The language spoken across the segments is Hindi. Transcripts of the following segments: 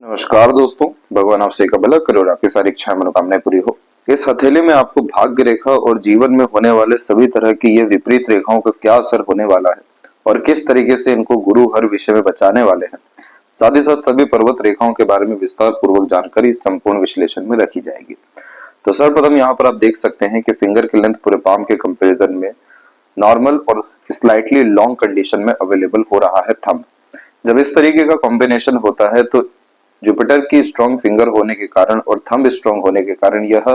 नमस्कार दोस्तों, भगवान आपसे का भला करे और आपकी सारी इच्छाएं मनोकामनाएं पूरी हो। इस हथेली में आपको भाग्य रेखा और जीवन में होने वाले सभी तरह की ये विपरीत रेखाओं का क्या असर होने वाला है और किस तरीके से इनको गुरु हर विषय में बचाने वाले हैं, साथ ही साथ सभी पर्वत रेखाओं के बारे में विस्तार पूर्वक जानकारी इस संपूर्ण विश्लेषण में रखी जाएगी। तो सर्वप्रथम यहाँ पर आप देख सकते हैं कि फिंगर की लेंथ पूरे पाम के कंपेरिजन में नॉर्मल और स्लाइटली लॉन्ग कंडीशन में अवेलेबल हो रहा है थंब। जब इस तरीके का कॉम्बिनेशन होता है तो जुपिटर की स्ट्रॉन्ग फिंगर होने के कारण और थंब स्ट्रॉन्ग होने के कारण यह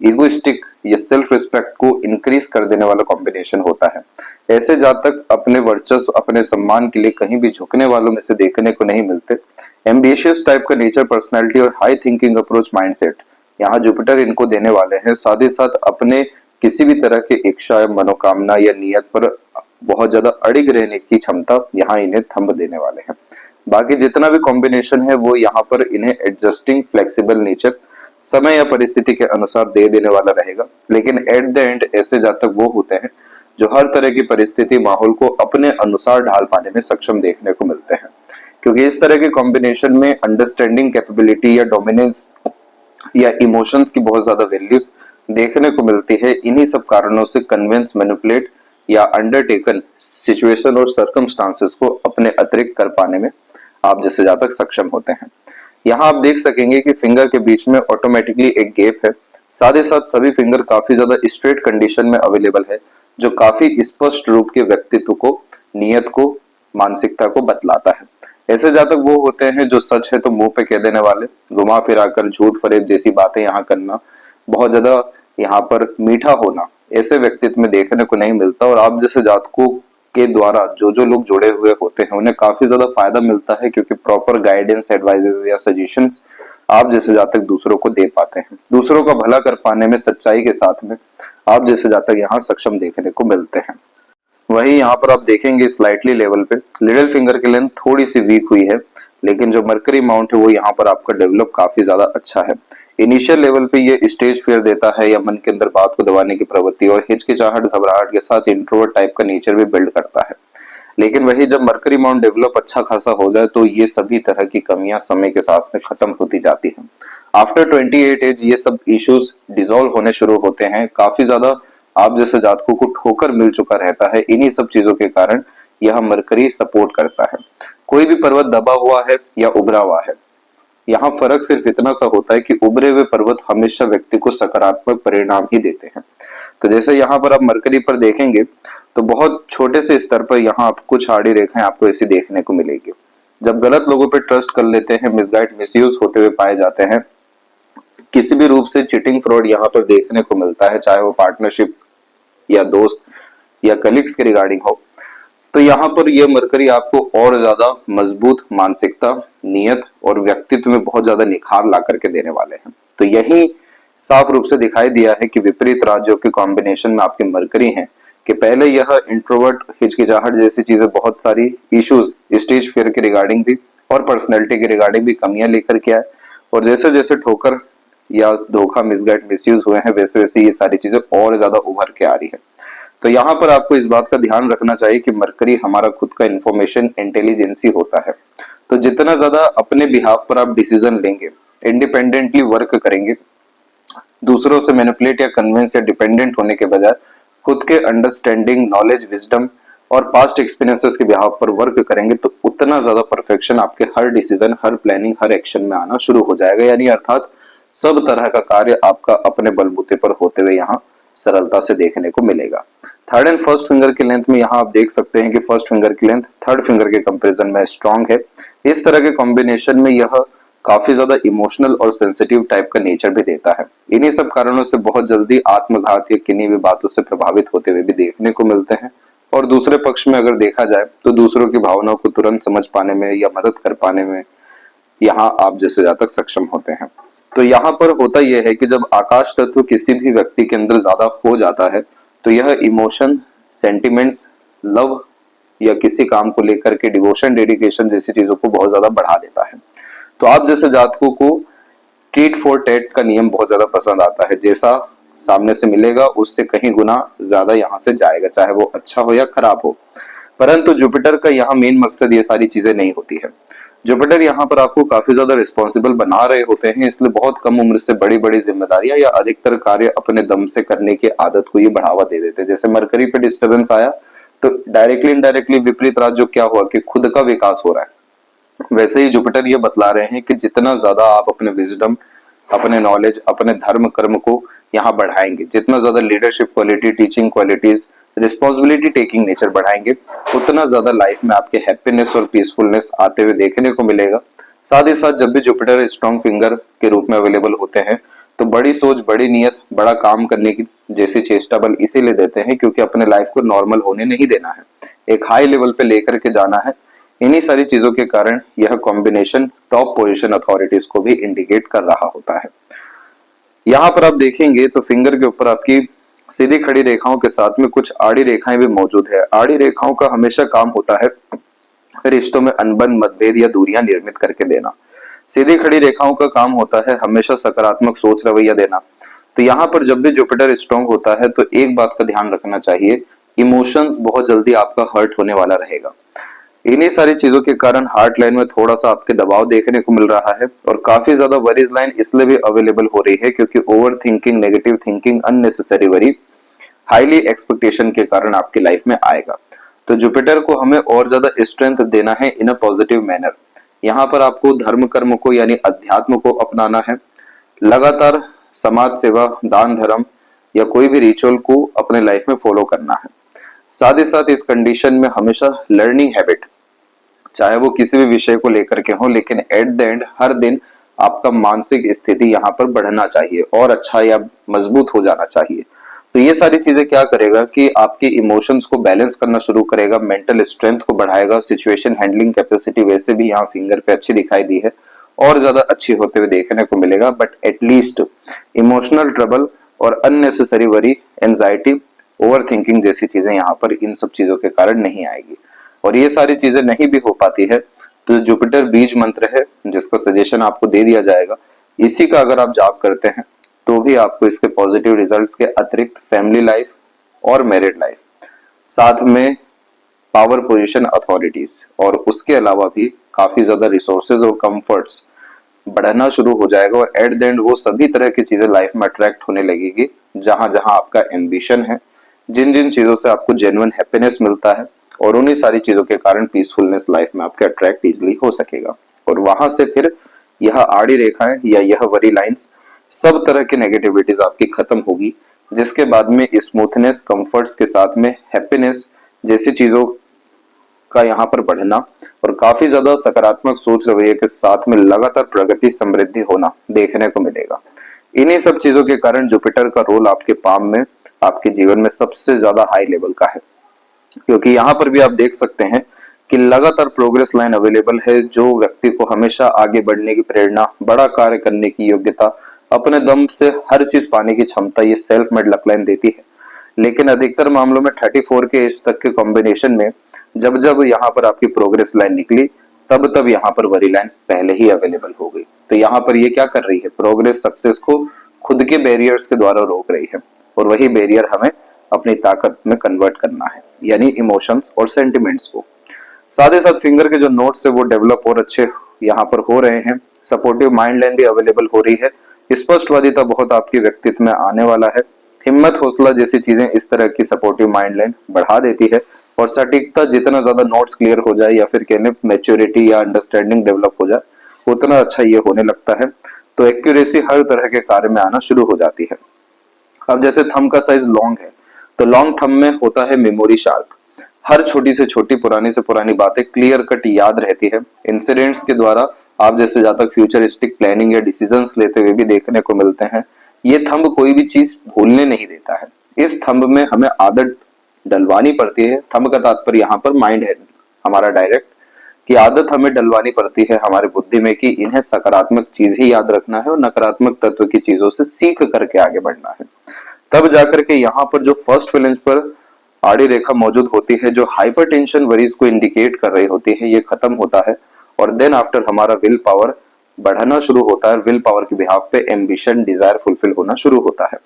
इगोइस्टिक या सेल्फ रिस्पेक्ट को इंक्रीज कर देने वाला कॉम्बिनेशन होता है। ऐसे जातक अपने वर्चस्व अपने सम्मान के लिए कहीं भी झुकने वालों में से देखने को नहीं मिलते। एम्बिशियस टाइप का नेचर, पर्सनैलिटी और हाई थिंकिंग अप्रोच, माइंडसेट यहाँ जुपिटर इनको देने वाले हैं। साथ ही साथ अपने किसी भी तरह के इच्छा, मनोकामना या नियत पर बहुत ज्यादा अड़िग रहने की क्षमता यहाँ इन्हें थंब देने वाले हैं। बाकी जितना भी कॉम्बिनेशन है वो यहाँ पर इन्हें एडजस्टिंग, फ्लेक्सिबल नेचर समय या परिस्थिति के अनुसार दे देने वाला रहेगा। लेकिन एट द एंड ऐसे जातक वो होते हैं जो हर तरह की परिस्थिति, माहौल को अपने अनुसार ढाल पाने में सक्षम देखने को मिलते हैं, क्योंकि इस तरह के कॉम्बिनेशन में अंडरस्टैंडिंग कैपेबिलिटी या डोमिनेंस या इमोशंस की बहुत ज्यादा वैल्यूज देखने को मिलती है। इन्हीं सब कारणों से कन्विंस, मैनिपुलेट या अंडरटेकन सिचुएशन और सर्कमस्टांसेस को अपने अतिरिक्त कर पाने में आप जैसे जातक सक्षम होते हैं। यहाँ आप देख सकेंगे कि फिंगर के बीच में ऑटोमेटिकली एक गैप है। साथ ही साथ सभी फिंगर काफी ज्यादा स्ट्रेट कंडीशन में अवेलेबल है, जो काफी स्पष्ट रूप के व्यक्तित्व को, नियत को, मानसिकता को बतलाता है। ऐसे जातक वो होते हैं जो सच है तो मुंह पे कह देने वाले, घुमा फिरा कर झूठ फरेब जैसी बातें यहाँ करना, बहुत ज्यादा यहाँ पर मीठा होना ऐसे व्यक्तित्व में देखने को नहीं मिलता। और आप जैसे जातकों के द्वारा जो लोग जुड़े हुए होते हैं उन्हें काफी ज्यादा फायदा मिलता है, क्योंकि प्रॉपर गाइडेंस, एडवाइजेस या सजेशंस आप जैसे जातक दूसरों को दे पाते हैं। दूसरों का भला कर पाने में सच्चाई के साथ में आप जैसे जातक यहाँ सक्षम देखने को मिलते हैं। वहीं यहाँ पर आप देखेंगे स्लाइटली लेवल पे लिटिल फिंगर की लेंथ थोड़ी सी वीक हुई है, लेकिन जो मरकरी माउंट है वो यहाँ पर आपका डेवलप काफी ज्यादा अच्छा है। इनिशियल लेवल पे ये स्टेज फियर देता है या मन के अंदर बात को दबाने की प्रवृत्ति और हिचकिचाहट, घबराहट के साथ इंट्रोवर्ट टाइप का नेचर भी बिल्ड करता है। लेकिन वही जब मरकरी माउंट डेवलप अच्छा खासा हो जाए तो ये सभी तरह की कमियां समय के साथ में खत्म होती जाती हैं। आफ्टर 28 एज ये सब इश्यूज डिसॉल्व होने शुरू होते हैं। काफी ज्यादा आप जैसे जातकों को ठोकर मिल चुका रहता है। इन्हीं सब चीजों के कारण यह मरकरी सपोर्ट करता है। कोई भी पर्वत दबा हुआ है या उभरा हुआ है, यहाँ फर्क सिर्फ इतना सा होता है कि उभरे हुए पर्वत हमेशा व्यक्ति को सकारात्मक परिणाम ही देते हैं। तो जैसे यहाँ पर आप मरकरी पर देखेंगे तो बहुत छोटे से स्तर पर यहाँ आप कुछ आड़ी रेखाएं आपको ऐसी देखने को मिलेगी। जब गलत लोगों पर ट्रस्ट कर लेते हैं, मिसगाइड, मिसयूज होते हुए पाए जाते हैं, किसी भी रूप से चीटिंग, फ्रॉड यहाँ पर देखने को मिलता है, चाहे वो पार्टनरशिप या दोस्त या कलीग्स के रिगार्डिंग हो, तो यहाँ पर यह मरकरी आपको और ज्यादा मजबूत मानसिकता, नियत और व्यक्तित्व में बहुत ज्यादा निखार ला करके देने वाले हैं। तो यही साफ रूप से दिखाई दिया है कि विपरीत राज्यों के कॉम्बिनेशन में आपके मरकरी हैं कि पहले यह इंट्रोवर्ट, हिचकिचाहट जैसी चीजें, बहुत सारी इश्यूज स्टेज फियर के रिगार्डिंग भी और पर्सनैलिटी के रिगार्डिंग भी कमियां लेकर के आए, और जैसे जैसे ठोकर या धोखा, मिसगाइड, मिसयूज हुए हैं, वैसे वैसे ये सारी चीजें और ज्यादा उभर के आ रही है। तो यहाँ पर आपको इस बात का ध्यान रखना चाहिए कि मरकरी हमारा खुद का इंफॉर्मेशन इंटेलिजेंसी होता है। तो जितना ज्यादा अपने बिहाफ पर आप डिसीजन लेंगे, इंडिपेंडेंटली वर्क करेंगे, दूसरों से मैनिपुलेट या कन्विंस या डिपेंडेंट होने के बजाय खुद के अंडरस्टैंडिंग, नॉलेज, विजडम और पास्ट एक्सपीरियंसेस के बिहाफ पर वर्क करेंगे, तो उतना ज्यादा परफेक्शन आपके हर डिसीजन, हर प्लानिंग, हर एक्शन में आना शुरू हो जाएगा। यानी अर्थात सब तरह का कार्य आपका अपने बलबूते पर होते हुए यहाँ सरलता से देखने को मिलेगा। थर्ड एंड फर्स्ट फिंगर की लेंथ में यहाँ आप देख सकते हैं कि फर्स्ट फिंगर की लेंथ थर्ड फिंगर के कंपैरिजन में स्ट्रांग है। इस तरह के कॉम्बिनेशन में यह काफी ज्यादा इमोशनल और सेंसिटिव टाइप का नेचर भी देता है। इन्हीं सब कारणों से बहुत जल्दी आत्मघात या किन्हीं भी बातों से प्रभावित होते हुए भी देखने को मिलते हैं। और दूसरे पक्ष में अगर देखा जाए तो दूसरों की भावनाओं को तुरंत समझ पाने में या मदद कर पाने में यहाँ आप जैसे जातक सक्षम होते हैं। तो यहाँ पर होता यह है कि जब आकाश तत्व किसी भी व्यक्ति के अंदर ज्यादा हो जाता है तो यह इमोशन, सेंटिमेंट्स, लव या किसी काम को लेकर के डिवोशन, डेडिकेशन जैसी चीजों को बहुत ज्यादा बढ़ा देता है। तो आप जैसे जातकों को टीट फॉर टैट का नियम बहुत ज्यादा पसंद आता है। जैसा सामने से मिलेगा उससे कहीं गुना ज्यादा यहाँ से जाएगा, चाहे वो अच्छा हो या खराब हो। परंतु जुपिटर का यहाँ मेन मकसद ये सारी चीजें नहीं होती है। जुपिटर यहाँ पर आपको काफी ज्यादा रिस्पॉन्सिबल बना रहे होते हैं, इसलिए बहुत कम उम्र से बड़ी बड़ी जिम्मेदारियां या अधिकतर कार्य अपने दम से करने की आदत को ये बढ़ावा दे देते हैं। जैसे मरकरी पे डिस्टर्बेंस आया तो डायरेक्टली इनडायरेक्टली विपरीत राजयोग क्या हुआ कि खुद का विकास हो रहा है। वैसे ही जुपिटर ये बतला रहे हैं कि जितना ज्यादा आप अपने विजडम, अपने नॉलेज, अपने धर्म कर्म को यहाँ बढ़ाएंगे, जितना ज्यादा leadership quality, teaching qualities, responsibility taking nature बढ़ाएंगे, उतना ज्यादा लाइफ में आपके हैप्पीनेस और पीसफुलनेस आते हुए देखने को मिलेगा। साथ ही साथ जब भी जुपिटर स्ट्रॉन्ग फिंगर के रूप में अवेलेबल होते हैं तो बड़ी सोच, बड़ी नियत, बड़ा काम करने की जैसी चेष्टा बल इसीलिए देते हैं क्योंकि अपने लाइफ को नॉर्मल होने नहीं देना है, एक हाई लेवल पे लेकर के जाना है। इन्हीं सारी चीजों के कारण यह कॉम्बिनेशन टॉप पोजीशन अथॉरिटीज को भी इंडिकेट कर रहा होता है। यहाँ पर आप देखेंगे तो फिंगर के ऊपर आपकी सीधी खड़ी रेखाओं के साथ में कुछ आड़ी रेखाएं भी मौजूद है। आड़ी रेखाओं का हमेशा काम होता है रिश्तों में अनबन, मतभेद या दूरियां निर्मित करके देना। सीधी खड़ी रेखाओं का काम होता है हमेशा सकारात्मक सोच रवैया देना। तो यहाँ पर जब भी जुपिटर स्ट्रॉन्ग होता है तो एक बात का ध्यान रखना चाहिए, इमोशंस बहुत जल्दी आपका हर्ट होने वाला रहेगा। इन्हीं सारी चीजों के कारण हार्ट लाइन में थोड़ा सा आपके दबाव देखने को मिल रहा है और काफी ज्यादा वरीज लाइन इसलिए भी अवेलेबल हो रही है क्योंकि over thinking, negative thinking, unnecessary worry, highly expectation के कारण आपकी लाइफ में आएगा। तो जुपिटर को हमें और ज्यादा स्ट्रेंथ देना है इन अ पॉजिटिव मैनर। यहाँ पर आपको धर्म कर्म को यानी अध्यात्म को अपनाना है, लगातार समाज सेवा, दान धर्म या कोई भी रिचुअल को अपने लाइफ में फॉलो करना है। साथ ही साथ इस कंडीशन में हमेशा लर्निंग हैबिट, चाहे वो किसी भी विषय को लेकर के हो, लेकिन एट द एंड हर दिन आपका मानसिक स्थिति यहाँ पर बढ़ना चाहिए और अच्छा या मजबूत हो जाना चाहिए। तो ये सारी चीजें क्या करेगा कि आपके इमोशंस को बैलेंस करना शुरू करेगा, मेंटल स्ट्रेंथ को बढ़ाएगा, सिचुएशन हैंडलिंग कैपेसिटी वैसे भी यहाँ फिंगर पे अच्छी दिखाई दी है और ज्यादा अच्छी होते हुए देखने को मिलेगा। बट एटलीस्ट इमोशनल ट्रबल और unnecessary worry, anxiety, over thinking जैसी चीजें यहाँ पर इन सब चीजों के कारण नहीं आएगी। और ये सारी चीजें नहीं भी हो पाती है तो जुपिटर बीज मंत्र है जिसका सजेशन आपको दे दिया जाएगा, इसी का अगर आप जाप करते हैं तो भी आपको इसके पॉजिटिव रिजल्ट्स के अतिरिक्त फैमिली लाइफ और मैरिड लाइफ, साथ में पावर पोजीशन अथॉरिटीज और उसके अलावा भी काफी ज्यादा रिसोर्सेज और कंफर्ट्स बढ़ना शुरू हो जाएगा। और एट द एंड वो सभी तरह की चीजें लाइफ में अट्रैक्ट होने लगेगी जहां जहां आपका एम्बिशन है, जिन जिन चीजों से आपको जेन्युइन हैप्पीनेस मिलता है, और उन्हीं सारी चीजों के कारण पीसफुलनेस लाइफ में आपके अट्रैक्ट इजिली हो सकेगा। और वहां से फिर यह आड़ी रेखाएं या यह वरी लाइंस, सब तरह की नेगेटिविटीज आपकी खत्म होगी, जिसके बाद में स्मूथनेस, कंफर्ट्स के साथ में हैप्पीनेस जैसी चीजों का यहाँ पर बढ़ना और काफी ज्यादा सकारात्मक सोच रवैये के साथ में लगातार प्रगति, समृद्धि होना देखने को मिलेगा। इन्हीं सब चीजों के कारण जुपिटर का रोल आपके पाम में, आपके जीवन में सबसे ज्यादा हाई लेवल का है, क्योंकि यहाँ पर भी आप देख सकते हैं कि लगातार प्रोग्रेस लाइन अवेलेबल है जो व्यक्ति को हमेशा आगे बढ़ने की प्रेरणा, बड़ा कार्य करने की योग्यता, अपने दम से हर चीज पाने की क्षमता ये सेल्फ मेड लक लाइन देती है। लेकिन अधिकतर मामलों में 34 के एज तक के कॉम्बिनेशन में जब जब यहाँ पर आपकी प्रोग्रेस लाइन निकली तब तब यहाँ पर वरी लाइन पहले ही अवेलेबल हो गई। तो यहाँ पर ये क्या कर रही है, प्रोग्रेस सक्सेस को खुद के बैरियर्स के द्वारा रोक रही है और वही बैरियर हमें अपनी ताकत में कन्वर्ट करना है, यानी इमोशंस और सेंटिमेंट्स को। साथ ही साथ फिंगर के जो नोट्स है वो डेवलप और अच्छे यहाँ पर हो रहे हैं, सपोर्टिव माइंड लाइन भी अवेलेबल हो रही है, स्पष्टवादिता बहुत आपके व्यक्तित्व में आने वाला है, हिम्मत, हौसला जैसी चीजें इस तरह की सपोर्टिव माइंड लाइन बढ़ा देती है। और सटीकता, जितना ज्यादा नोट्स क्लियर हो जाए या फिर कहने मैच्योरिटी या अंडरस्टैंडिंग डेवलप हो जाए उतना अच्छा ये होने लगता है। तो एक्यूरेसी हर तरह के कार्य में आना शुरू हो जाती है। अब जैसे थंब का साइज लॉन्ग है तो लॉन्ग थंब में होता है मेमोरी शार्प, हर छोटी से छोटी, पुरानी से पुरानी बातें क्लियर कट याद रहती है। इंसिडेंट्स के द्वारा आप जैसे ज्यादा फ्यूचरिस्टिक प्लानिंग या डिसीजंस लेते हुए भी देखने को मिलते हैं। ये थंब कोई भी चीज भूलने नहीं देता है, इस थंब में हमें आदत डलवानी पड़ती है। थंब का तात्पर्य यहाँ पर माइंड है हमारा डायरेक्ट, की आदत हमें डलवानी पड़ती है हमारे बुद्धि में कि इन्हें सकारात्मक चीज ही याद रखना है और नकारात्मक तत्व की चीजों से सीख करके आगे बढ़ना है। तब जाकर के यहाँ पर जो फर्स्ट फिलेंस पर आड़ी रेखा मौजूद होती है जो हाइपरटेंशन वरीज को इंडिकेट कर रही होती है, ये खत्म होता है और देन आफ्टर हमारा विल पावर बढ़ना शुरू होता है। विल पावर के बिहाफ पे एम्बिशन, डिजायर फुलफिल होना शुरू होता है।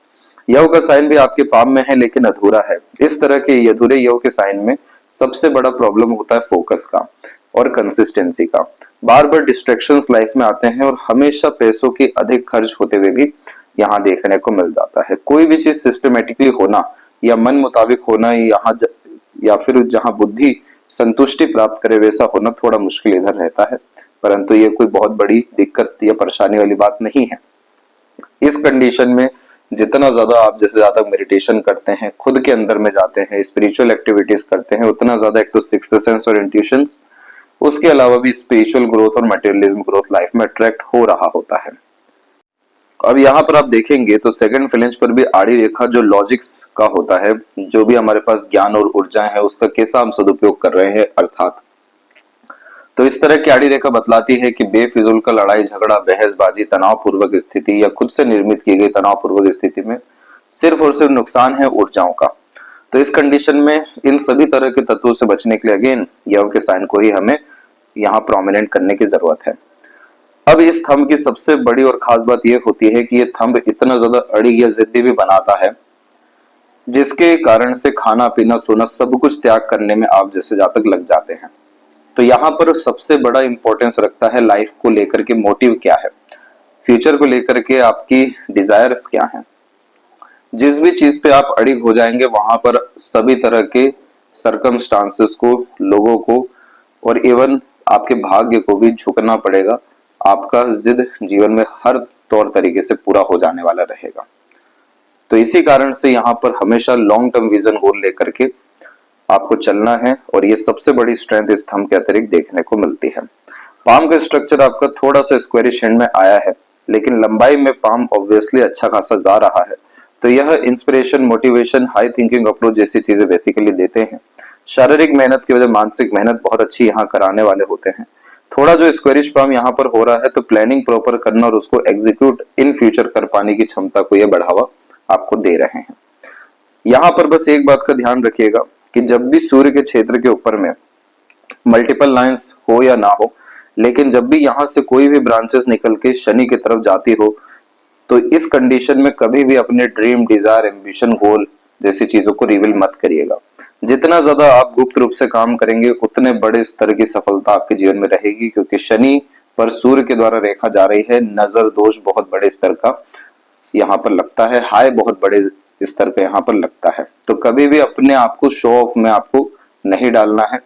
यव का साइन भी आपके पाम में है लेकिन अधूरा है। इस तरह के अधूरे यव के साइन में सबसे बड़ा प्रॉब्लम होता है फोकस का, और कंसिस्टेंसी का। बार बार डिस्ट्रैक्शंस लाइफ में आते हैं और हमेशा पैसों की अधिक खर्च होते हुए भी यहाँ देखने को मिल जाता है। कोई भी चीज सिस्टमेटिकली होना या मन मुताबिक होना या फिर जहाँ बुद्धि संतुष्टि प्राप्त करे वैसा होना थोड़ा मुश्किल इधर रहता है, परंतु ये कोई बहुत बड़ी दिक्कत या परेशानी वाली बात नहीं है। इस कंडीशन में जितना ज्यादा आप जैसे ज्यादा मेडिटेशन करते हैं, खुद के अंदर में जाते हैं, स्पिरिचुअल एक्टिविटीज करते हैं, उतना ज्यादा एक तो सिक्स्थ सेंस और इंट्यूशंस, उसके अलावा भी स्पिरिचुअल ग्रोथ और मटेरियलिज्म ग्रोथ लाइफ में अट्रैक्ट हो रहा होता है। अब यहाँ पर आप देखेंगे तो सेकंड फ्लेंज पर भी आड़ी रेखा जो लॉजिक्स का होता है, जो भी हमारे पास ज्ञान और ऊर्जाएं है उसका कैसा हम सदुपयोग कर रहे हैं अर्थात, तो इस तरह की आड़ी रेखा बतलाती है कि बेफिजूल का लड़ाई झगड़ा, बहसबाजी, तनावपूर्वक स्थिति या खुद से निर्मित की गई तनावपूर्वक स्थिति में सिर्फ और सिर्फ नुकसान है ऊर्जाओं का। तो इस कंडीशन में इन सभी तरह के तत्वों से बचने के लिए अगेन यव के साइन को ही हमें यहाँ प्रोमिनेंट करने की जरूरत है। अब इस थंब की सबसे बड़ी और खास बात यह होती है कि यह थंब इतना ज्यादा अड़ी या जिद्दी भी बनाता है, जिसके कारण से खाना पीना सोना सब कुछ त्याग करने में आप जैसे जातक लग जाते हैं। तो यहाँ पर सबसे बड़ा इंपॉर्टेंस रखता है लाइफ को लेकर के मोटिव क्या है, फ्यूचर को लेकर के आपकी डिजायर्स क्या है। जिस भी चीज पे आप अड़िग हो जाएंगे वहां पर सभी तरह के सरकमस्टांसेस को, लोगों को और इवन आपके भाग्य को भी झुकना पड़ेगा। आपका जिद जीवन में हर तौर तरीके से पूरा हो जाने वाला रहेगा। तो इसी कारण से यहाँ पर हमेशा लॉन्ग टर्म विजन गोल लेकर के आपको चलना है और ये सबसे बड़ी स्ट्रेंथ इस थंब के अतिरिक्त देखने को मिलती है। पाम का स्ट्रक्चर आपका थोड़ा सा स्क्वायरिश हैंड में आया है, लेकिन लंबाई में पाम ऑब्वियसली अच्छा खासा जा रहा है। तो यह inspiration, motivation, high thinking approach जैसी चीजें बेसिकली देते हैं। शारीरिक मेहनत की वजह मानसिक मेहनत बहुत अच्छी यहाँ कराने वाले होते हैं। थोड़ा जो स्क्वायरिश पाम यहाँ पर हो रहा है तो प्लानिंग प्रॉपर करना और उसको एग्जीक्यूट इन फ्यूचर कर पाने की क्षमता को यह बढ़ावा आपको दे रहे हैं। यहाँ पर बस एक बात का ध्यान रखिएगा कि जब भी सूर्य के क्षेत्र के ऊपर में मल्टीपल लाइंस हो या ना हो, लेकिन जब भी यहाँ से कोई भी ब्रांचेस निकल के शनि की तरफ जाती हो, तो इस कंडीशन में कभी भी अपने ड्रीम, डिजायर, एम्बिशन, गोल जैसी चीजों को रिवील मत करिएगा। जितना ज्यादा आप गुप्त रूप से काम करेंगे उतने बड़े स्तर की सफलता आपके जीवन में रहेगी, क्योंकि शनि पर सूर्य के द्वारा रेखा जा रही है। नजर दोष बहुत बड़े स्तर का यहाँ पर लगता है, हाय बहुत बड़े स्तर पे यहाँ पर लगता है। तो कभी भी अपने आप को शो ऑफ में आपको नहीं डालना है।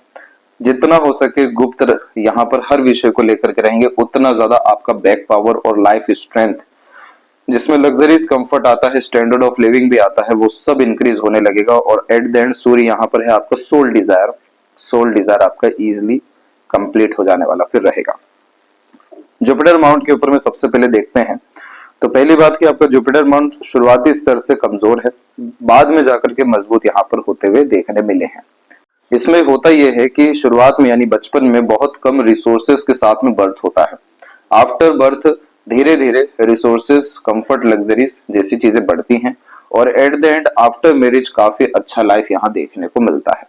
जितना हो सके गुप्त यहाँ पर हर विषय को लेकर के रहेंगे, उतना ज्यादा आपका बैक पावर और लाइफ स्ट्रेंथ, जिसमें लग्जरीज, कंफर्ट आता है, स्टैंडर्ड ऑफ लिविंग भी आता है, वो सब इंक्रीज होने लगेगा। और एट द एंड सूर्य यहाँ पर है आपका सोल डिजायर। सोल डिजायर आपका इजिली कंप्लीट हो जाने वाला फिर रहेगा। जुपिटर माउंट के ऊपर में सबसे पहले देखते हैं। तो पहली बात कि आपका जुपिटर माउंट शुरुआती स्तर से कमजोर है, बाद में जाकर के मजबूत यहाँ पर होते हुए देखने मिले हैं। इसमें होता यह है कि शुरुआत में यानी बचपन में बहुत कम रिसोर्सेस के साथ में बर्थ होता है। आफ्टर बर्थ धीरे धीरे रिसोर्सेस, कंफर्ट, लग्जरीज जैसी चीजें बढ़ती हैं और eight the and after marriage काफी अच्छा लाइफ यहाँ देखने को मिलता है।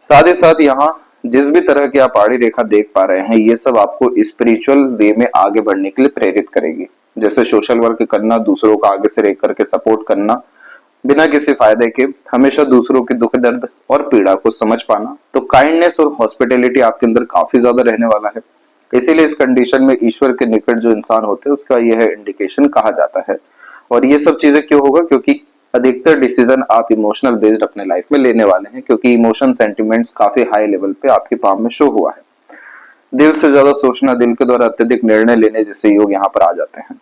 साथ ही साथ यहाँ जिस भी तरह की आप आड़ी रेखा देख पा रहे हैं, ये सब आपको स्पिरिचुअल वे में आगे बढ़ने के लिए प्रेरित करेगी। जैसे सोशल वर्क करना, दूसरों को आगे से रह करके सपोर्ट करना बिना किसी फायदे के, हमेशा दूसरों के दुख दर्द और पीड़ा को समझ पाना। तो काइंडनेस और हॉस्पिटैलिटी आपके अंदर काफी ज्यादा रहने वाला है। इसीलिए इस कंडीशन में ईश्वर के निकट जो इंसान होते हैं उसका यह इंडिकेशन कहा जाता है। और ये सब चीजें क्यों होगा? क्योंकि अधिकतर डिसीजन आप इमोशनल बेस्ड अपने लाइफ में लेने वाले हैं, क्योंकि इमोशन, सेंटिमेंट्स काफी हाई लेवल पे आपके पाम में शो हुआ है। दिल से ज्यादा सोचना, दिल के द्वारा अत्यधिक निर्णय लेने जैसे योग यहाँ पर आ जाते हैं।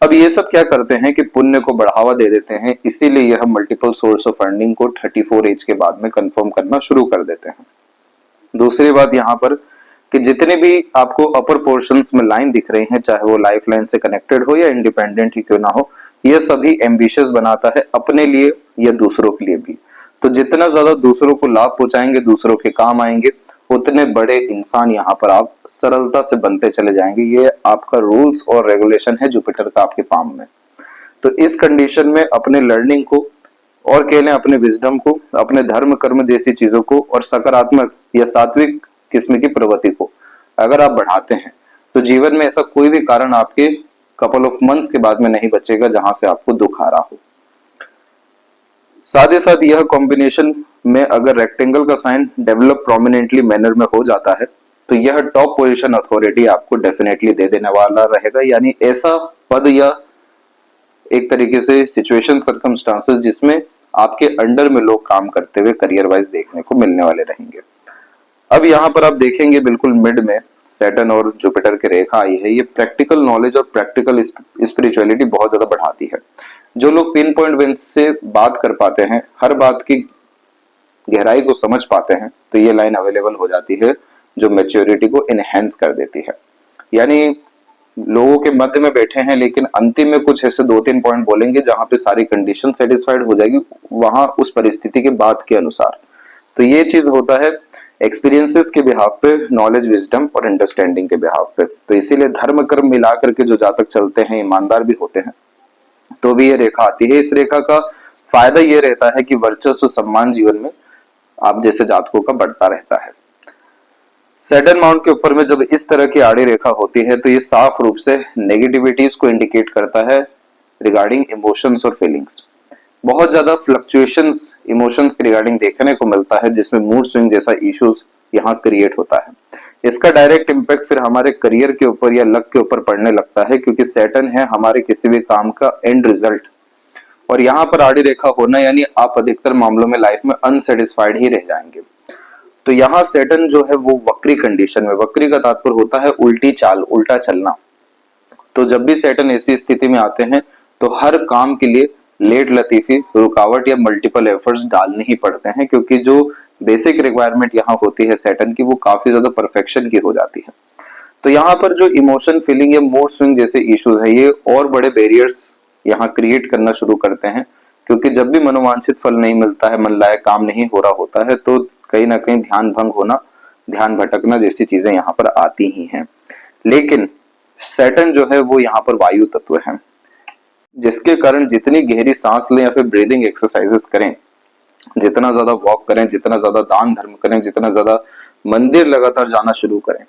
अब ये सब क्या करते हैं कि पुण्य को बढ़ावा दे देते हैं, इसीलिए यह मल्टीपल सोर्स ऑफ फंडिंग को 34 एज के बाद में कंफर्म करना शुरू कर देते हैं। दूसरी बात यहाँ पर कि जितने भी आपको अपर पोर्शंस में लाइन दिख रही हैं, चाहे वो लाइफ लाइन से कनेक्टेड हो या इंडिपेंडेंट ही क्यों ना हो, यह सभी एम्बिशियस बनाता है अपने लिए या दूसरों के लिए भी। तो जितना ज्यादा दूसरों को लाभ पहुंचाएंगे, दूसरों के काम आएंगे, उतने बड़े इंसान यहाँ पर आप सरलता से बनते चले जाएंगे। ये आपका रूल्स और रेगुलेशन है जुपिटर का आपके पाम में। तो इस कंडीशन में अपने लर्निंग को और कह लें अपने विजडम को, अपने धर्म कर्म जैसी चीजों को और सकारात्मक या सात्विक किस्म की प्रवृत्ति को अगर आप बढ़ाते हैं तो जीवन में ऐसा कोई भी कारण आपके कपल ऑफ मंथ्स के बाद में नहीं बचेगा जहां से आपको दुख आ रहा हो। साथ ही साथ यह कॉम्बिनेशन में अगर रेक्टेंगल का साइन डेवलप प्रोमिनेंटली मैनर में हो जाता है तो यह टॉप पोजीशन अथॉरिटी आपको डेफिनेटली दे देने वाला रहेगा, यानी ऐसा पद या एक तरीके से सिचुएशन सर्कमस्टांसेस जिसमें आपके अंडर में लोग काम करते हुए करियर वाइज देखने को मिलने वाले रहेंगे। अब यहाँ पर आप देखेंगे बिल्कुल मिड में सैटर्न और जुपिटर की रेखा आई है। ये प्रैक्टिकल नॉलेज और प्रैक्टिकल स्पिरिचुअलिटी बहुत ज्यादा बढ़ाती है। जो लोग पिन पॉइंट बेस से बात कर पाते हैं, हर बात की गहराई को समझ पाते हैं, तो ये लाइन अवेलेबल हो जाती है जो मैच्योरिटी को इनहेंस कर देती है। यानी लोगों के मध्य में बैठे हैं लेकिन अंतिम में कुछ ऐसे 2-3 पॉइंट बोलेंगे जहां पे सारी कंडीशन सेटिस्फाइड हो जाएगी वहां उस परिस्थिति के बात के अनुसार। तो ये चीज होता है एक्सपीरियंसेस के बिहाफ पे, नॉलेज, विजडम और अंडरस्टैंडिंग के बिहाफ पे। तो इसीलिए धर्म कर्म मिला करके जो जातक चलते हैं, ईमानदार भी होते हैं, तो भी ये रेखा आती है। इस रेखा का फायदा ये रहता है कि वर्चस्व, सम्मान जीवन में आप जैसे जातकों का बढ़ता रहता है। सैटर्न माउंट के ऊपर में जब इस तरह की आड़ी रेखा होती है तो ये साफ रूप से नेगेटिविटीज को इंडिकेट करता है रिगार्डिंग इमोशंस और फीलिंग्स। बहुत ज्यादा फ्लक्चुएशंस इमोशंस के रिगार्डिंग देखने को मिलता है, जिसमें मूड स्विंग जैसा इश्यूज यहाँ क्रिएट होता है। इसका डायरेक्ट इम्पैक्ट फिर हमारे करियर के ऊपर या लक के ऊपर पड़ने लगता है, क्योंकि सैटर्न है हमारे किसी भी काम का एंड रिजल्ट। और यहाँ पर आड़ी रेखा होना यानी आप अधिकतर मामलों में लाइफ में अनसेटिस्फाइड ही रह जाएंगे। तो यहाँ सैटर्न जो है वो वक्री कंडीशन में, वक्री का तात्पर्य होता है उल्टी चाल, उल्टा चलना। तो जब भी सैटर्न ऐसी स्थिति में आते हैं तो हर काम के लिए लेट लतीफी, रुकावट या मल्टीपल एफर्ट्स डालने ही पड़ते हैं, क्योंकि जो बेसिक रिक्वायरमेंट यहाँ होती है सैटर्न की वो काफी ज्यादा परफेक्शन की हो जाती है। तो यहाँ पर जो इमोशन, फीलिंग या मूड स्विंग जैसे इश्यूज है ये और बड़े बैरियर्स यहाँ क्रिएट करना शुरू करते हैं, क्योंकि जब भी मनोवांछित फल नहीं मिलता है, मन लायक काम नहीं हो रहा होता है, तो कहीं ना कहीं ध्यान भंग होना, ध्यान भटकना जैसी चीजें यहाँ पर आती ही हैं। लेकिन सैटर्न जो है वो यहाँ पर वायु तत्व है, जिसके कारण जितनी गहरी सांस लें या फिर ब्रीदिंग एक्सरसाइजेस करें, जितना ज्यादा वॉक करें, जितना ज्यादा दान धर्म करें, जितना ज्यादा मंदिर लगातार जाना शुरू करें,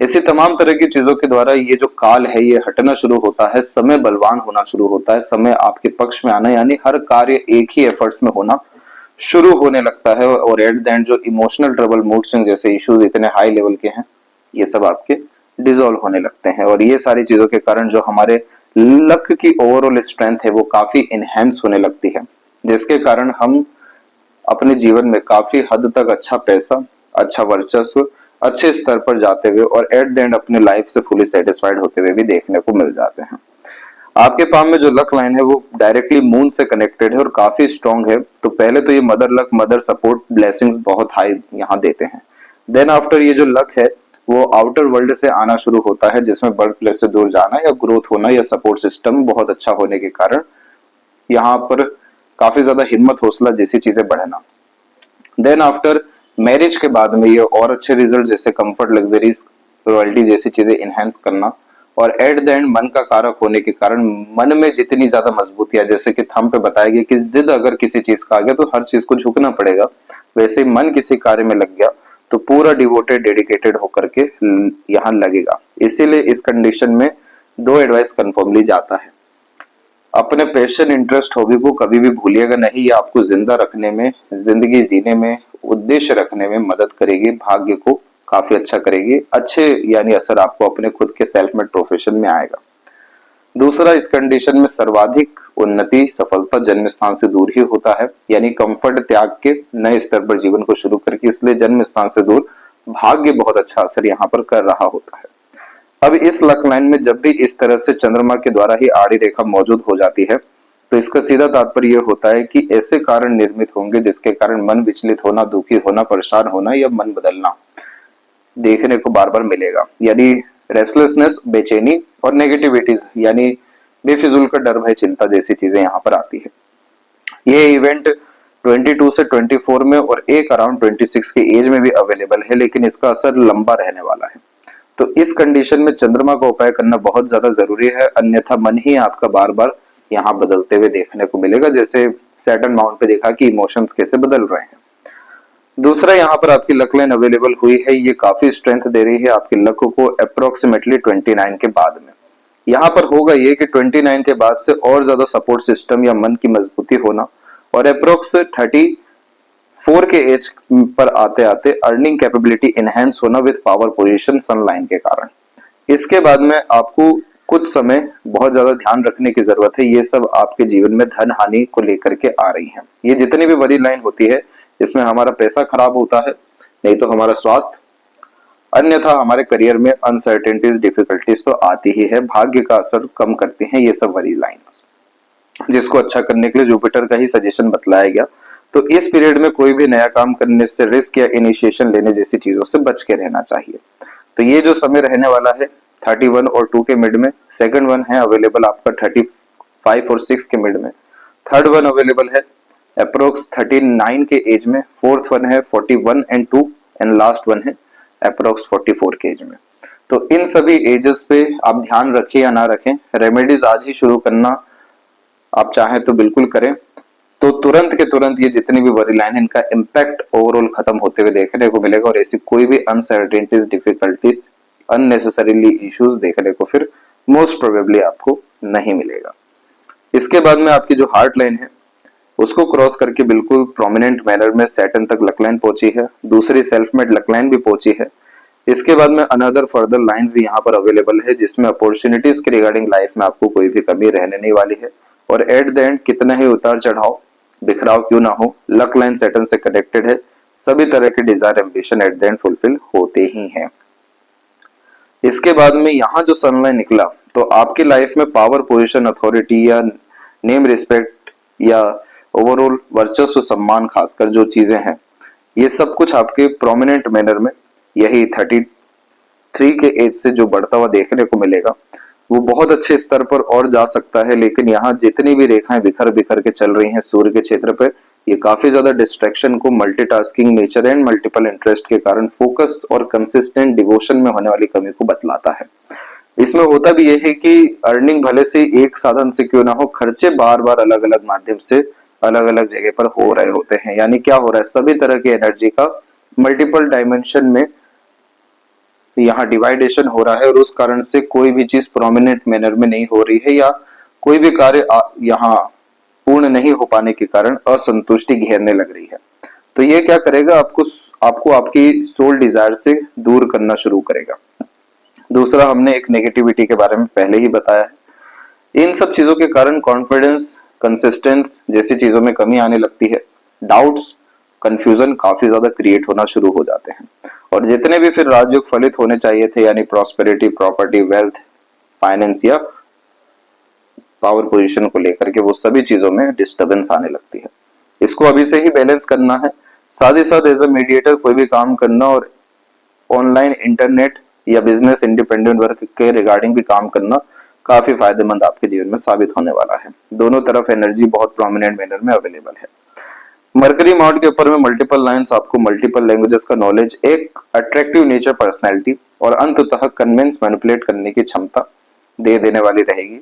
ऐसी तमाम तरह की चीजों के द्वारा ये जो काल है ये हटना शुरू होता है, समय बलवान होना शुरू होता है, समय आपके पक्ष में आना, यानी हर कार्य एक ही एफर्ट्स में होना शुरू होने लगता है। और एट द एंड जो इमोशनल ट्रबल, मूड स्विंग जैसे इश्यूज इतने हाई लेवल के हैं, ये सब आपके डिसॉल्व होने लगते हैं। और ये सारी चीजों के कारण जो हमारे लक की ओवरऑल स्ट्रेंथ है वो काफी इनहेंस होने लगती है, जिसके कारण हम अपने जीवन में काफी हद तक अच्छा पैसा, अच्छा वर्चस्व, अच्छे स्तर पर जाते हुए और एट द एंड अपने लाइफ से फुली सेटिस्फाइड होते हुए भी देखने को मिल जाते हैं। आपके पाम में जो लक लाइन है वो डायरेक्टली मून से कनेक्टेड है और काफी स्ट्रॉन्ग है। तो पहले तो ये mother luck, mother support, blessings बहुत हाई यहाँ देते हैं। देन आफ्टर ये जो लक है वो आउटर वर्ल्ड से आना शुरू होता है, जिसमें बर्थ प्लेस से दूर जाना या ग्रोथ होना या सपोर्ट सिस्टम बहुत अच्छा होने के कारण यहाँ पर काफी ज्यादा हिम्मत, हौसला जैसी चीजें बढ़ना। देन आफ्टर मैरिज के बाद में ये और अच्छे रिजल्ट जैसे कंफर्ट, लग्जरीज, रॉयल्टी जैसी चीजें इनहेंस करना। और एट द एंड मन का कारक होने के कारण मन में जितनी ज्यादा मजबूतियां, जैसे कि थंब पे बताया गया कि जिद अगर किसी चीज का आ गया तो हर चीज को झुकना पड़ेगा, वैसे मन किसी कार्य में लग गया तो पूरा डिवोटेड, डेडिकेटेड होकर के यहाँ लगेगा। इसीलिए इस कंडीशन में 2 एडवाइस कंफर्मली जाता है। अपने पैशन, इंटरेस्ट, हॉबी को कभी भी भूलिएगा नहीं। ये आपको जिंदा रखने में, जिंदगी जीने में, उद्देश्य रखने में मदद करेगी, भाग्य को काफी अच्छा करेगी। अच्छे यानी असर आपको अपने खुद के सेल्फ मेड प्रोफेशन में आएगा। दूसरा, इस कंडीशन में सर्वाधिक उन्नति, सफलता जन्म स्थान से दूर ही होता है, यानी कंफर्ट त्याग के नए स्तर पर जीवन को शुरू करके, इसलिए जन्म स्थान से दूर भाग्य बहुत अच्छा असर यहाँ पर कर रहा होता है। अब इस लक लाइन में जब भी इस तरह से चंद्रमा के द्वारा ही आड़ी रेखा मौजूद हो जाती है तो इसका सीधा तात्पर्य यह होता है कि ऐसे कारण निर्मित होंगे जिसके कारण मन विचलित होना, दुखी होना, परेशान होना या मन बदलना देखने को बार बार मिलेगा। यानी रेस्टलेसनेस, बेचैनी और नेगेटिविटीज, यानी बेफिजूल का डर, भय, चिंता जैसी चीजें यहाँ पर आती है। ये इवेंट 22 से 24 में और एक अराउंड 26 के एज में भी अवेलेबल है, लेकिन इसका असर लंबा रहने वाला है। तो इस कंडीशन में चंद्रमा का उपाय करना बहुत ज्यादा जरूरी है, अन्यथा मन ही आपका बार बार यहाँ बदलते हुए देखने को मिलेगा, जैसे सैटर्न माउंट पे देखा कि इमोशंस कैसे बदल रहे हैं। दूसरा, यहाँ पर आपकी लक लाइन अवेलेबल हुई है, ये काफी स्ट्रेंथ दे रही है आपके लक को अप्रोक्सीमेटली 29 के बाद में। यहाँ पर होगा ये कि 29 के बाद से और ज्यादा सपोर्ट सिस्टम या मन की मजबूती होना और अप्रोक्स 4 के एज पर आते आते अर्निंग कैपेबिलिटी इनहेंस होना with power position sun line के कारण। इसके बाद में आपको कुछ समय बहुत ज्यादा ध्यान रखने की जरूरत है। ये सब आपके जीवन में धन हानि को लेकर के आ रही है। ये जितनी भी बड़ी लाइन होती है इसमें हमारा पैसा खराब होता है, नहीं तो हमारा स्वास्थ्य, अन्यथा हमारे करियर में अनसर्टेनिटीज डिफिकल्टीज तो आती ही है। भाग्य का असर कम करती हैं ये सब बड़ी लाइन्स, जिसको अच्छा करने के लिए जुपिटर का ही सजेशन बतलाया गया। तो इस पीरियड में कोई भी नया काम करने से रिस्क या इनिशिएशन लेने जैसी चीजों से बच के रहना चाहिए। तो ये जो समय रहने वाला है 31 और 2 के मिड में, सेकंड वन है अवेलेबल आपका 35 और 6 के मिड में, थर्ड वन अवेलेबल है अप्रोक्स 39 के एज में, फोर्थ वन है 41 एंड 2 एंड लास्ट वन है अप्रोक्स 44 के एज में। तो इन सभी एजेस पे आप ध्यान रखें या ना रखें, रेमेडीज आज ही शुरू करना आप चाहें तो बिल्कुल करें। तो तुरंत के तुरंत ये जितनी भी बड़ी लाइन है इनका इम्पैक्ट ओवरऑल खत्म होते हुए देखने को मिलेगा और ऐसी कोई भी अनसर्टेनिटीज डिफिकल्टीज अननेसेसरीली इश्यूज देखने को फिर मोस्ट प्रोबेबली आपको नहीं मिलेगा। इसके बाद में आपकी जो हार्ट लाइन है उसको क्रॉस करके बिल्कुल प्रोमिनेंट मैनर में सैटर्न तक लक लाइन पहुंची है, दूसरी सेल्फ मेड लक लाइन भी पहुंची है। इसके बाद में अनदर फर्दर लाइंस भी यहाँ पर अवेलेबल है जिसमें अपॉर्चुनिटीज के रिगार्डिंग लाइफ में आपको कोई भी कमी रहने नहीं वाली है। और एट द एंड कितना ही उतार चढ़ाव बिखराव क्यों ना हो, लक लाइन सैटर्न से कनेक्टेड है, सभी तरह के desire ambition at the end fulfil होते ही हैं। इसके बाद में यहाँ जो सनलाइन निकला तो आपकी लाइफ में पावर पोजीशन अथॉरिटी या नेम रिस्पेक्ट या ओवरऑल वर्चस्व सम्मान खासकर जो चीजें हैं ये सब कुछ आपके प्रोमिनेंट मैनर में यही 33 के एज से जो बढ़ता हुआ देखने को मिलेगा वो बहुत अच्छे स्तर पर और जा सकता है। लेकिन यहाँ जितनी भी रेखाएं बिखर बिखर के चल रही हैं सूर्य के क्षेत्र पर, ये काफी ज्यादा डिस्ट्रैक्शन को, multitasking nature and multiple interest के कारण फोकस और कंसिस्टेंट डिवोशन में होने वाली कमी को बतलाता है। इसमें होता भी यह है कि अर्निंग भले से एक साधन से क्यों ना हो, खर्चे बार बार अलग अलग माध्यम से अलग अलग जगह पर हो रहे होते हैं। यानी क्या हो रहा है, सभी तरह की एनर्जी का मल्टीपल डायमेंशन में यहाँ डिवाइडेशन हो रहा है और उस कारण से कोई भी चीज प्रोमिनेंट मैनर में नहीं हो रही है या कोई भी कार्य यहाँ पूर्ण नहीं हो पाने के कारण असंतुष्टि घेरने लग रही है। तो ये क्या करेगा, आपको आपकी सोल डिजायर से दूर करना शुरू करेगा। दूसरा, हमने एक नेगेटिविटी के बारे में पहले ही बताया है। इन सब चीजों के कारण कॉन्फिडेंस, कंसिस्टेंस जैसी चीजों में कमी आने लगती है। डाउट्स, कंफ्यूजन काफी ज्यादा क्रिएट होना शुरू हो जाते हैं और जितने भी फिर राजयोग फलित होने चाहिए थे यानी प्रॉस्पेरिटी, प्रॉपर्टी, वेल्थ, फाइनेंस या पावर पोजीशन को लेकर के, वो सभी चीजों में डिस्टर्बेंस आने लगती है। इसको अभी से ही बैलेंस करना है। साथ ही साथ एज अ मीडिएटर कोई भी काम करना और ऑनलाइन इंटरनेट या बिजनेस इंडिपेंडेंट वर्क के रिगार्डिंग भी काम करना काफी फायदेमंद आपके जीवन में साबित होने वाला है। दोनों तरफ एनर्जी बहुत प्रोमिनेंट मैनर में अवेलेबल है। मरकरी माउंट के ऊपर में मल्टीपल लाइंस आपको मल्टीपल लैंग्वेजेस का नॉलेज, एक अट्रैक्टिव नेचर पर्सनैलिटी और अंततः कन्विंस मैनिपुलेट करने की क्षमता दे देने वाली रहेगी।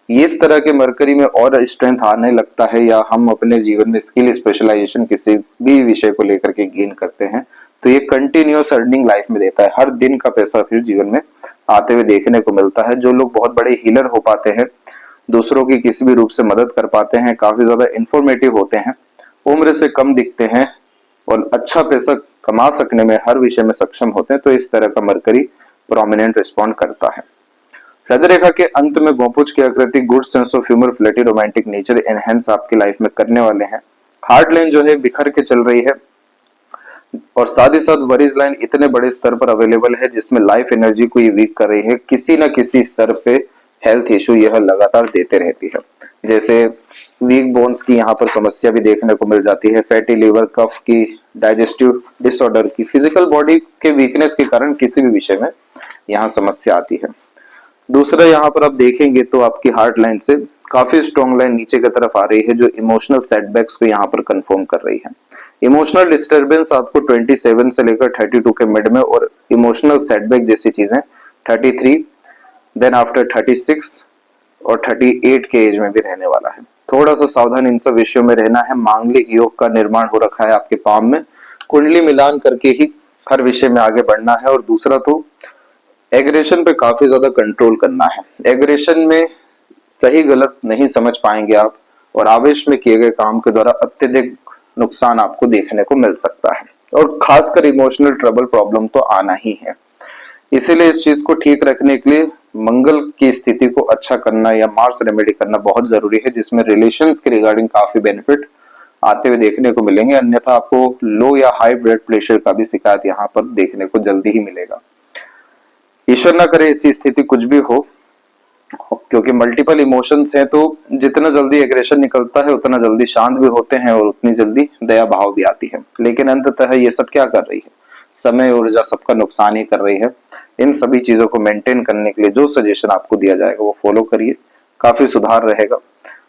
ये इस तरह के मरकरी में और स्ट्रेंथ आने लगता है या हम अपने जीवन में स्किल स्पेशलाइजेशन किसी भी विषय को लेकर के गेन करते हैं तो ये कंटिन्यूअस अर्निंग लाइफ में देता है। हर दिन का पैसा फिर जीवन में आते हुए देखने को मिलता है। जो लोग बहुत बड़े हीलर हो पाते हैं, दूसरों की किसी भी रूप से मदद कर पाते हैं, काफी ज्यादा इंफॉर्मेटिव होते हैं, उम्र से कम दिखते हैं और अच्छा पैसा कमा सकने में हर विषय में सक्षम होते हैं, तो इस तरह का मरकरी प्रोमिनेंट रिस्पॉन्ड करता है। हृदय रेखा के अंत में भौपुच्छ की आकृति good sense of humour, flirty, romantic nature enhance आपकी लाइफ में करने वाले हैं। हार्ट लाइन जो है बिखर के चल रही है और साथ ही साथ वरीज लाइन इतने बड़े स्तर पर अवेलेबल है जिसमें लाइफ एनर्जी को ये वीक कर रही है। किसी ना किसी स्तर पे हेल्थ इशू यह लगातार देते रहती है, जैसे वीक बोन्स की यहाँ पर समस्या भी देखने को मिल जाती है, फैटी लिवर, कफ की, डाइजेस्टिव डिसऑर्डर की, फिजिकल बॉडी के वीकनेस के कारण किसी भी विषय में यहाँ समस्या आती है। दूसरा, यहाँ पर आप देखेंगे तो आपकी हार्ट लाइन से काफी स्ट्रॉन्ग लाइन नीचे की तरफ आ रही है जो इमोशनल सेटबैक्स को यहाँ पर कंफर्म कर रही है। इमोशनल डिस्टर्बेंस आपको 27 से लेकर 32 के मिड में और इमोशनल सेटबैक जैसी चीजें 33, देन आफ्टर 36 और 38 के एज में भी रहने वाला है। थोड़ा सा सावधान इन सब विषयों में रहना है। मांगलिक योग का निर्माण हो रखा है आपके पाम में, कुंडली मिलान करके ही हर विषय में आगे बढ़ना है। और दूसरा तो एग्रेशन पे काफी ज्यादा कंट्रोल करना है। एग्रेशन में सही गलत नहीं समझ पाएंगे आप और आवेश में किए गए काम के द्वारा अत्यधिक नुकसान आपको देखने को मिल सकता है, और खासकर इमोशनल ट्रबल प्रॉब्लम तो आना ही है। इसीलिए इस चीज को ठीक रखने के लिए मंगल की स्थिति को अच्छा करना या मार्स रेमेडी करना बहुत जरूरी है, जिसमें रिलेशंस के रिगार्डिंग काफी बेनिफिट आते हुए देखने को मिलेंगे। अन्यथा आपको लो या हाई ब्लड प्रेशर का भी शिकायत यहाँ पर देखने को जल्दी ही मिलेगा। ईश्वर ना करे ऐसी स्थिति कुछ भी हो, क्योंकि मल्टीपल इमोशंस हैं, तो जितना जल्दी एग्रेशन निकलता है उतना जल्दी शांत भी होते हैं और उतनी जल्दी दया भाव भी आती है। लेकिन अंततः ये सब क्या कर रही है, समय ऊर्जा सबका नुकसान ही कर रही है। इन सभी चीजों को मेंटेन करने के लिए जो सजेशन आपको दिया जाएगा वो फॉलो करिए, काफी सुधार रहेगा।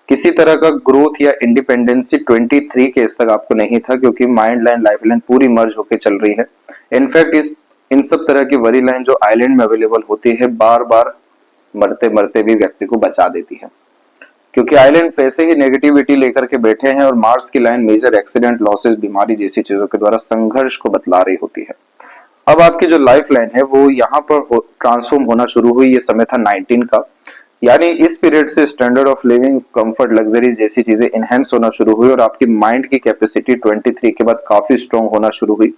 किसी तरह का ग्रोथ या इंडिपेंडेंसी 23 के इस तक आपको नहीं था, क्योंकि माइंड लाइन लाइफ लाइन पूरी मर्ज होकर चल रही है। इनफैक्ट इन सब तरह की वरी लाइन जो आइलैंड में अवेलेबल होती है, बार बार मरते मरते भी व्यक्ति को बचा देती है, क्योंकि आइलैंड वैसे ही नेगेटिविटी लेकर के बैठे हैं, और मार्स की लाइन मेजर एक्सीडेंट, लॉसेस, बीमारी जैसी चीजों के द्वारा संघर्ष को बतला रही होती है। अब आपकी जो लाइफ लाइन है वो यहाँ पर ट्रांसफॉर्म होना शुरू हुई, ये समय था 19 का, यानी इस पीरियड से standard of living, comfort, luxury जैसी चीजें इनहेंस होना शुरू हुई, और आपकी माइंड की कैपेसिटी 23 के बाद काफी स्ट्रॉन्ग होना शुरू हुई।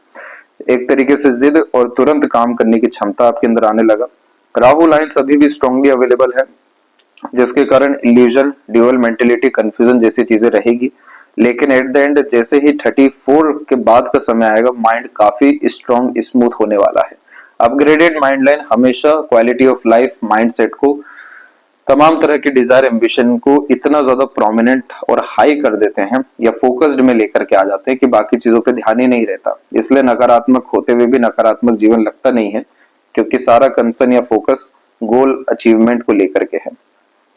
एक तरीके से जिद और तुरंत काम करने की क्षमता आपके अंदर आने लगा। राहु लाइन्स अभी भी स्ट्रांगली अवेलेबल है, जिसके कारण इल्यूजन, ड्यूअल मेंटेलिटी, कंफ्यूजन जैसी चीजें रहेगी। लेकिन एट द एंड जैसे ही 34 के बाद का समय आएगा, माइंड काफी स्ट्रांग, स्मूथ होने वाला है। अपग्रेडेड माइंड लाइन हमेशा क्वालिटी ऑफ लाइफ, माइंडसेट को, तमाम तरह की डिजायर, एम्बिशन को इतना ज्यादा प्रोमिनेंट और हाई कर देते हैं या फोकस्ड में लेकर के आ जाते हैं कि बाकी चीजों पे ध्यान ही नहीं रहता। इसलिए नकारात्मक होते हुए भी नकारात्मक जीवन लगता नहीं है, क्योंकि सारा कंसर्न या फोकस गोल अचीवमेंट को लेकर के है।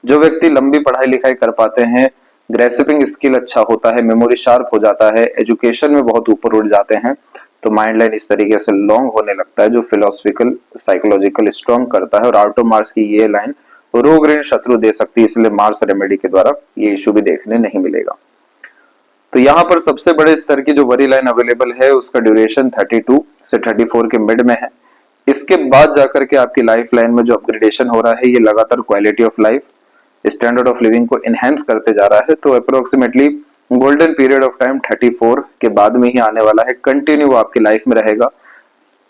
जो व्यक्ति लंबी पढ़ाई लिखाई कर पाते हैं, ग्रेस्पिंग स्किल अच्छा होता है, मेमोरी शार्प हो जाता है, एजुकेशन में बहुत ऊपर उठ जाते हैं, तो माइंड लाइन इस तरीके से लॉन्ग होने लगता है, जो फिलोसफिकल, साइकोलॉजिकल स्ट्रॉन्ग करता है। और आउट ऑफ मार्स की ये लाइन रोग ऋण शत्रु दे सकती है, इसलिए मार्स रेमेडी के द्वारा ये इशू भी देखने नहीं मिलेगा। तो यहाँ पर सबसे बड़े स्तर की जो वरी लाइन अवेलेबल है उसका ड्यूरेशन 32 से 34 के मिड में है। इसके बाद जाकर के आपकी लाइफ लाइन में जो अपग्रेडेशन हो रहा है, ये लगातार quality of life, standard of living को इनहेंस करते जा रहा है। तो approximately golden period of time 34 के बाद में ही आने वाला है, कंटिन्यू आपकी लाइफ में रहेगा।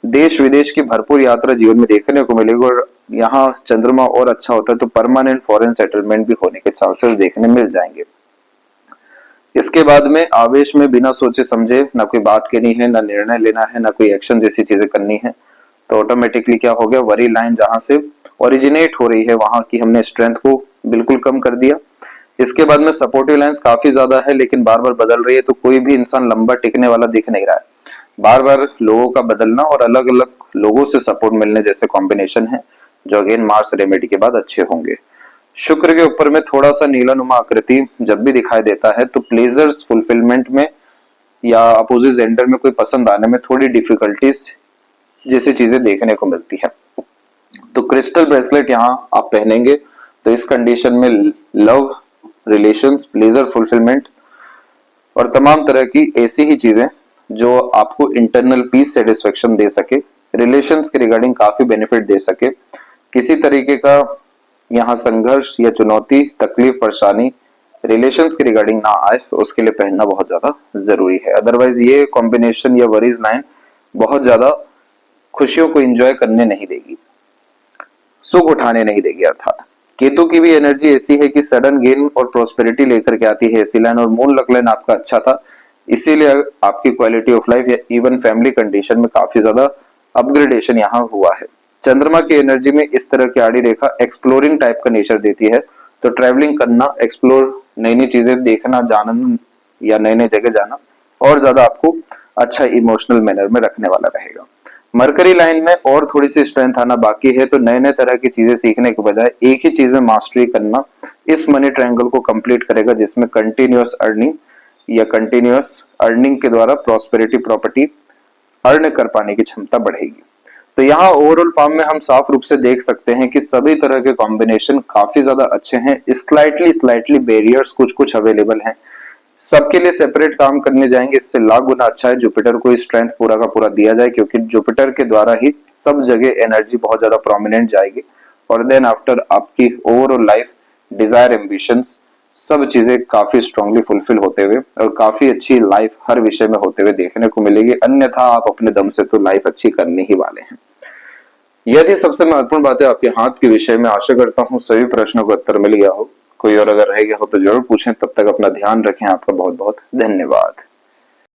देश विदेश की भरपूर यात्रा जीवन में देखने को मिलेगी, और यहाँ चंद्रमा और अच्छा होता है तो परमानेंट फॉरेन सेटलमेंट भी होने के चांसेस देखने मिल जाएंगे। इसके बाद में आवेश में बिना सोचे समझे ना कोई बात कहनी है, ना निर्णय लेना है, ना कोई एक्शन जैसी चीजें करनी है, तो ऑटोमेटिकली क्या हो गया, वरी लाइन जहां से ओरिजिनेट हो रही है वहां की हमने स्ट्रेंथ को बिल्कुल कम कर दिया। इसके बाद में सपोर्टिव लाइंस काफी ज्यादा है, लेकिन बार बार बदल रही है, तो कोई भी इंसान लंबा टिकने वाला दिख नहीं रहा है। बार बार लोगों का बदलना और अलग अलग लोगों से सपोर्ट मिलने जैसे कॉम्बिनेशन है, जो अगेन मार्स रेमेडी के बाद अच्छे होंगे। शुक्र के ऊपर में थोड़ा सा नीलानुमा आकृति जब भी दिखाई देता है, तो प्लेजर्स फुलफिलमेंट में या अपोजिट जेंडर में कोई पसंद आने में थोड़ी डिफिकल्टीज जैसी चीजें देखने को मिलती है। तो क्रिस्टल ब्रेसलेट यहाँ आप पहनेंगे तो इस कंडीशन में लव, रिलेशंस, प्लेजर, फुलफिलमेंट और तमाम तरह की ऐसी ही चीजें जो आपको इंटरनल पीस, सेटिस्फेक्शन दे सके, रिलेशंस के रिगार्डिंग काफी बेनिफिट दे सके, किसी तरीके का यहाँ संघर्ष या चुनौती, तकलीफ, परेशानी रिलेशंस के रिगार्डिंग ना आए, उसके लिए पहनना बहुत ज्यादा जरूरी है। अदरवाइज ये कॉम्बिनेशन या वरीज लाइन बहुत ज्यादा खुशियों को एंजॉय करने नहीं देगी, सुख उठाने नहीं देगी। अर्थात केतु की भी एनर्जी ऐसी है कि सडन गेन और प्रोस्पेरिटी लेकर के आती है ऐसी लाइन, और मून लक लाइन आपका अच्छा था, इसीलिए आपकी क्वालिटी ऑफ लाइफ या इवन फैमिली कंडीशन में काफी ज्यादा अपग्रेडेशन यहाँ हुआ है। चंद्रमा की एनर्जी में इस तरह की आड़ी रेखा एक्सप्लोरिंग टाइप का नेचर देती है, तो ट्रैवलिंग करना, एक्सप्लोर, नई नई चीजें देखना, जानना या नए नए जगह जाना और ज्यादा आपको अच्छा इमोशनल मैनर में रखने वाला रहेगा। मरकरी लाइन में और थोड़ी सी स्ट्रेंथ आना बाकी है, तो नए नए तरह की चीजें सीखने के बजाय एक ही चीज में मास्टरी करना इस मनी ट्रायंगल को कंप्लीट करेगा, जिसमें कंटिन्यूअस अर्निंग या कंटिन्यूअस अर्निंग के द्वारा प्रॉस्पेरिटी, प्रॉपर्टी अर्न कर पाने की क्षमता बढ़ेगी। तो यहाँ ओवरऑल पाम में हम साफ रूप से देख सकते हैं कि सभी तरह के कॉम्बिनेशन काफी ज्यादा अच्छे हैं। स्लाइटली बैरियर्स कुछ कुछ अवेलेबल हैं, सबके लिए सेपरेट काम करने जाएंगे, इससे लाख गुना अच्छा है जुपिटर को स्ट्रेंथ पूरा का पूरा दिया जाए, क्योंकि जुपिटर के द्वारा ही सब जगह एनर्जी बहुत ज्यादा प्रोमिनेंट जाएगी। और देन आफ्टर आपकी ओवरऑल लाइफ, डिजायर, एम्बिशंस सब चीजें काफी स्ट्रांगली फुलफिल होते हुए और काफी अच्छी लाइफ हर विषय में होते हुए देखने को मिलेगी, अन्यथा आप अपने दम से तो लाइफ अच्छी करने ही वाले हैं। यदि सबसे महत्वपूर्ण बातें आपके हाथ के विषय में, आशा करता हूँ सभी प्रश्नों का उत्तर मिल गया हो। कोई और अगर रह गया हो तो जरूर पूछें। तब तक अपना ध्यान रखें। आपका बहुत बहुत धन्यवाद।